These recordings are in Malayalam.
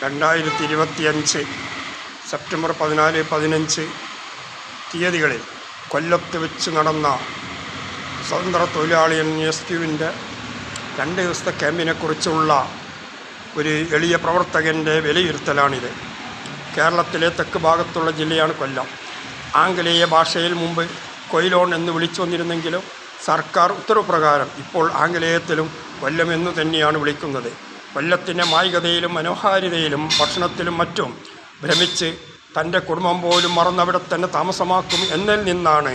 2025 സെപ്റ്റംബർ 14, 15 തീയതികളിൽ കൊല്ലത്ത് വെച്ച് നടന്ന സ്വതന്ത്ര തൊഴിലാളി എസ്.ക്യുവിൻ്റെ 2 ദിവസത്തെ ക്യാമ്പിനെക്കുറിച്ചുള്ള ഒരു എളിയ പ്രവർത്തകൻ്റെ വിലയിരുത്തലാണിത്. കേരളത്തിലെ തെക്ക് ഭാഗത്തുള്ള ജില്ലയാണ് കൊല്ലം. ആംഗലേയ ഭാഷയിൽ മുമ്പ് കൊയിലോൺ എന്ന് വിളിച്ചു വന്നിരുന്നെങ്കിലും സർക്കാർ ഉത്തരവ് പ്രകാരം ഇപ്പോൾ ആംഗലേയത്തിലും കൊല്ലം എന്നു തന്നെയാണ് വിളിക്കുന്നത്. കൊല്ലത്തിൻ്റെ മായികതയിലും മനോഹാരിതയിലും ഭക്ഷണത്തിലും മറ്റും ഭ്രമിച്ച് തൻ്റെ കുടുംബം പോലും മറന്നവിടെ തന്നെ താമസമാക്കും എന്നതിൽ നിന്നാണ്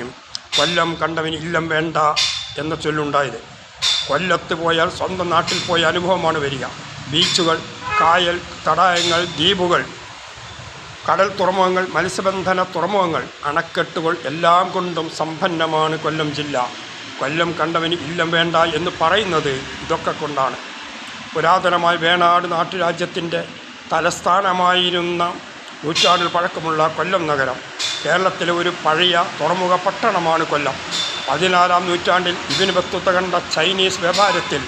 കൊല്ലം കണ്ടവന് ഇല്ലം വേണ്ട എന്ന ചൊല്ലുണ്ടായത്. കൊല്ലത്ത് പോയാൽ സ്വന്തം നാട്ടിൽ പോയ അനുഭവമാണ് വരിക. ബീച്ചുകൾ, കായൽ, തടാകങ്ങൾ, ദ്വീപുകൾ, കടൽ തുറമുഖങ്ങൾ, മത്സ്യബന്ധന തുറമുഖങ്ങൾ, അണക്കെട്ടുകൾ എല്ലാം കൊണ്ടും സമ്പന്നമാണ് കൊല്ലം ജില്ല. കൊല്ലം കണ്ടവന് ഇല്ലം വേണ്ട എന്ന് പറയുന്നത് ഇതൊക്കെ കൊണ്ടാണ്. പുരാതനമായ വേണാട് നാട്ടുരാജ്യത്തിൻ്റെ തലസ്ഥാനമായിരുന്ന നൂറ്റാണ്ടിൽ പഴക്കമുള്ള കൊല്ലം നഗരം കേരളത്തിലെ ഒരു പഴയ തുറമുഖ പട്ടണമാണ് കൊല്ലം. 14-ാം നൂറ്റാണ്ടിൽ ഇബ്നു ബത്തൂത്ത കണ്ട ചൈനീസ് വ്യാപാരത്തിൽ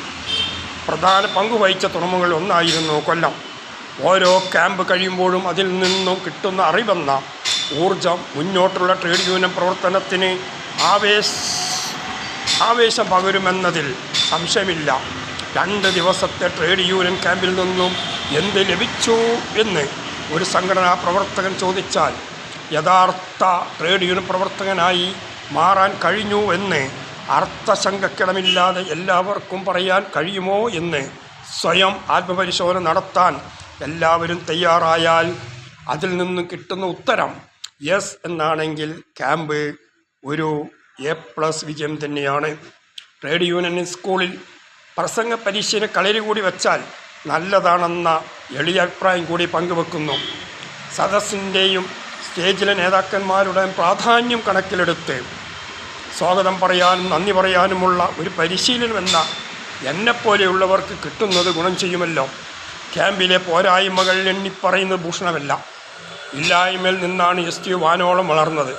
പ്രധാന പങ്കുവഹിച്ച തുറമുഖങ്ങളിൽ ഒന്നായിരുന്നു കൊല്ലം. ഓരോ ക്യാമ്പ് കഴിയുമ്പോഴും അതിൽ നിന്നും കിട്ടുന്ന അറിവെന്ന ഊർജം മുന്നോട്ടുള്ള ട്രേഡ് യൂണിയൻ പ്രവർത്തനത്തിന് ആവേശം പകരുമെന്നതിൽ സംശയമില്ല. 2 ദിവസത്തെ ട്രേഡ് യൂണിയൻ ക്യാമ്പിൽ നിന്നും എന്ത് ലഭിച്ചു എന്ന് ഒരു സംഘടനാ പ്രവർത്തകൻ ചോദിച്ചാൽ യഥാർത്ഥ ട്രേഡ് യൂണിയൻ പ്രവർത്തകനായി മാറാൻ കഴിഞ്ഞു എന്ന് അർത്ഥശങ്കക്കിടമില്ലാതെ എല്ലാവർക്കും പറയാൻ കഴിയുമോ എന്ന് സ്വയം ആത്മപരിശോധന നടത്താൻ എല്ലാവരും തയ്യാറായാൽ അതിൽ നിന്നും കിട്ടുന്ന ഉത്തരം യെസ് എന്നാണെങ്കിൽ ക്യാമ്പ് ഒരു A+ വിജയം തന്നെയാണ്. ട്രേഡ് യൂണിയൻ സ്കൂളിൽ പ്രസംഗ പരീക്ഷയെ കളരി കൂടി വെച്ചാൽ നല്ലതാണെന്ന എളിയ അഭിപ്രായം കൂടി പങ്കുവെക്കുന്നു. സദസ്സിൻ്റെയും സ്റ്റേജിലെ നേതാക്കന്മാരുടെയും പ്രാധാന്യം കണക്കിലെടുത്ത് സ്വാഗതം പറയാനും നന്ദി പറയാനുമുള്ള ഒരു പരിശീലനമെന്ന എന്നെപ്പോലെയുള്ളവർക്ക് കിട്ടുന്നത് ഗുണം ചെയ്യുമല്ലോ. ക്യാമ്പിലെ പോരായ്മകൾ എണ്ണിപ്പറയുന്നത് ഭൂഷണമല്ല. ഇല്ലായ്മയിൽ നിന്നാണ് എസ്.ക്യു വാനോളം വളർന്നത്.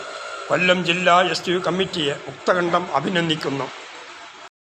കൊല്ലം ജില്ലാ എസ്.ക്യു കമ്മിറ്റിയെ മുക്തകണ്ഠം അഭിനന്ദിക്കുന്നു.